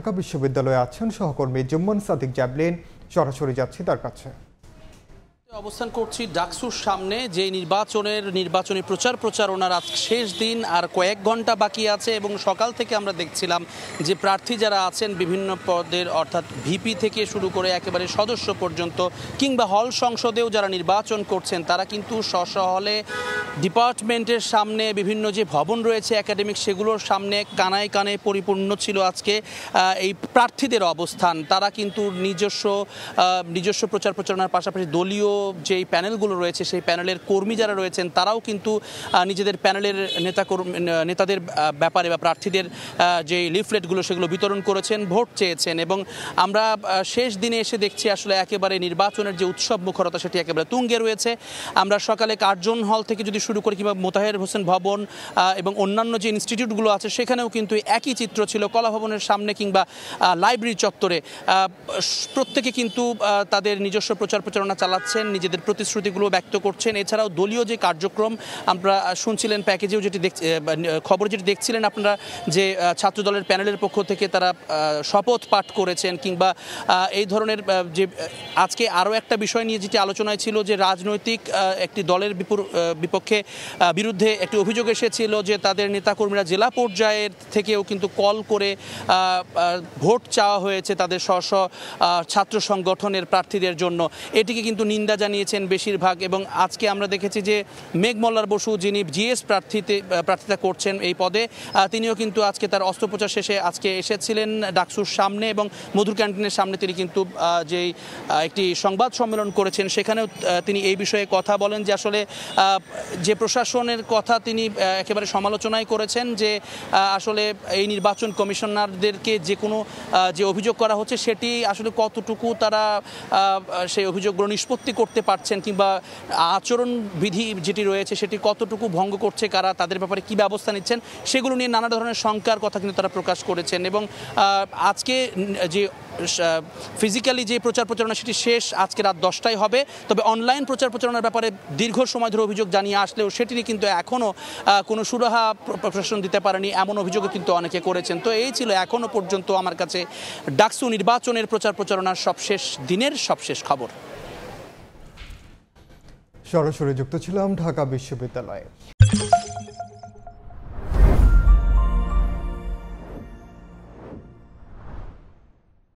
ঢাকা বিশ্ববিদ্যালয়ে আছেন সহকর্মী জুম্মন সাদিক জাবলিন। সরাসরি যাচ্ছি তার কাছে। অবস্থান করছি ডাকসুর সামনে, যে নির্বাচনী প্রচারণার আজ শেষ দিন, আর কয়েক ঘন্টা বাকি আছে এবং সকাল থেকে আমরা দেখছিলাম যে প্রার্থী যারা আছেন বিভিন্ন পদের, অর্থাৎ ভিপি থেকে শুরু করে একেবারে সদস্য পর্যন্ত, কিংবা হল সংসদেও যারা নির্বাচন করছেন, তারা কিন্তু স্ব হলে ডিপার্টমেন্টের সামনে বিভিন্ন যে ভবন রয়েছে একাডেমিক, সেগুলোর সামনে কানায় কানায় পরিপূর্ণ ছিল আজকে এই প্রার্থীদের অবস্থান। তারা কিন্তু নিজস্ব প্রচারণার পাশাপাশি দলীয় যেই প্যানেলগুলো রয়েছে সেই প্যানেলের কর্মী যারা রয়েছেন তারাও কিন্তু নিজেদের প্যানেলের নেতাদের ব্যাপারে বা প্রার্থীদের যে লিফলেটগুলো সেগুলো বিতরণ করেছেন, ভোট চেয়েছেন। এবং আমরা শেষ দিনে এসে দেখছি আসলে একেবারে নির্বাচনের যে উৎসব মুখরতা সেটি একেবারে তুঙ্গে রয়েছে। আমরা সকালে কার্জন হল থেকে যদি শুরু করি, কিংবা মোতাহের হোসেন ভবন এবং অন্যান্য যে ইনস্টিটিউটগুলো আছে সেখানেও কিন্তু একই চিত্র ছিল। কলা ভবনের সামনে কিংবা লাইব্রেরি চত্বরে প্রত্যেকে কিন্তু তাদের নিজস্ব প্রচারণা চালাচ্ছেন, নিজেদের প্রতিশ্রুতিগুলো ব্যক্ত করছেন। এছাড়াও দলীয় যে কার্যক্রম আমরা শুনছিলেন, প্যাকেজেও খবর যেটি দেখছিলেন আপনারা, যে ছাত্রদলের প্যানেলের পক্ষ থেকে তারা শপথ পাঠ করেছেন, কিংবা এই ধরনের যে আজকে আরও একটা বিষয় নিয়ে যেটি আলোচনায় ছিল, যে রাজনৈতিক একটি দলের বিরুদ্ধে একটি অভিযোগ এসেছিল যে তাদের নেতাকর্মীরা জেলা পর্যায়ের থেকেও কিন্তু কল করে ভোট চাওয়া হয়েছে তাদের ছাত্র সংগঠনের প্রার্থীদের জন্য। এটিকে কিন্তু নিন্দা জানিয়েছেন বেশিরভাগ। এবং আজকে আমরা দেখেছি যে মেঘ মল্লার বসু, যিনি জিএস প্রার্থিতা করছেন এই পদে, তিনিও কিন্তু আজকে তার অস্ত্রোপচার শেষে আজকে এসেছিলেন ডাকসুর সামনে, এবং মধুর ক্যান্টিনের সামনে তিনি কিন্তু যেই একটি সংবাদ সম্মেলন করেছেন সেখানেও তিনি এই বিষয়ে কথা বলেন, যে আসলে যে প্রশাসনের কথা তিনি একেবারে সমালোচনাই করেছেন, যে আসলে এই নির্বাচন কমিশনারদেরকে যে অভিযোগ করা হচ্ছে সেটি আসলে কতটুকু তারা সেই অভিযোগগুলো নিষ্পত্তি করতে পারছেন, কিংবা আচরণবিধি যেটি রয়েছে সেটি কতটুকু ভঙ্গ করছে কারা, তাদের ব্যাপারে কী ব্যবস্থা নিচ্ছেন, সেগুলো নিয়ে নানা ধরনের শঙ্কার কথা কিন্তু তারা প্রকাশ করেছেন। এবং আজকে যে ফিজিক্যালি যে প্রচারণা সেটি শেষ আজকে রাত 10টায় হবে। তবে অনলাইন প্রচারণার ব্যাপারে দীর্ঘ সময় ধরে অভিযোগ জানিয়ে আসলেও সেটি কিন্তু এখনও কোনো সুরাহা প্রশাসন দিতে পারেনি, এমন অভিযোগও কিন্তু অনেকে করেছেন। তো এই ছিল এখনও পর্যন্ত আমার কাছে ডাকসু নির্বাচনের প্রচারণার সবশেষ খবর। সরাসরি যুক্ত ছিলাম ঢাকা বিশ্ববিদ্যালয়ে।